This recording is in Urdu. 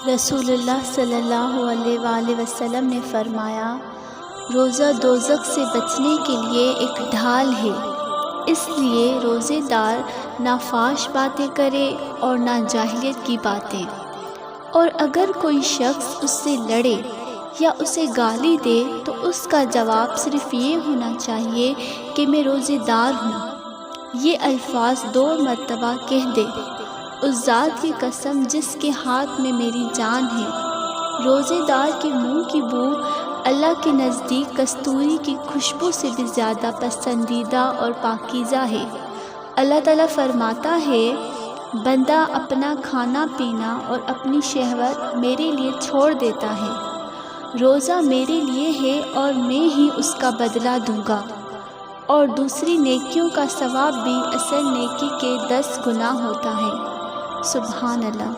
رسول اللہ صلی اللہ علیہ وآلہ وسلم نے فرمایا، روزہ دوزخ سے بچنے کے لیے ایک ڈھال ہے، اس لیے روزے دار نہ فحش باتیں کرے اور نہ جاہلیت کی باتیں، اور اگر کوئی شخص اس سے لڑے یا اسے گالی دے تو اس کا جواب صرف یہ ہونا چاہیے کہ میں روزے دار ہوں۔ یہ الفاظ 2 مرتبہ کہہ دے، اس ذات کی قسم جس کے ہاتھ میں میری جان ہے، روزے دار کے منہ کی بو اللہ کے نزدیک کستوری کی خوشبو سے بھی زیادہ پسندیدہ اور پاکیزہ ہے۔ اللہ تعالیٰ فرماتا ہے، بندہ اپنا کھانا پینا اور اپنی شہوت میرے لیے چھوڑ دیتا ہے، روزہ میرے لیے ہے اور میں ہی اس کا بدلہ دوں گا، اور دوسری نیکیوں کا ثواب بھی اصل نیکی کے 10 گنا ہوتا ہے۔ سبحان اللہ۔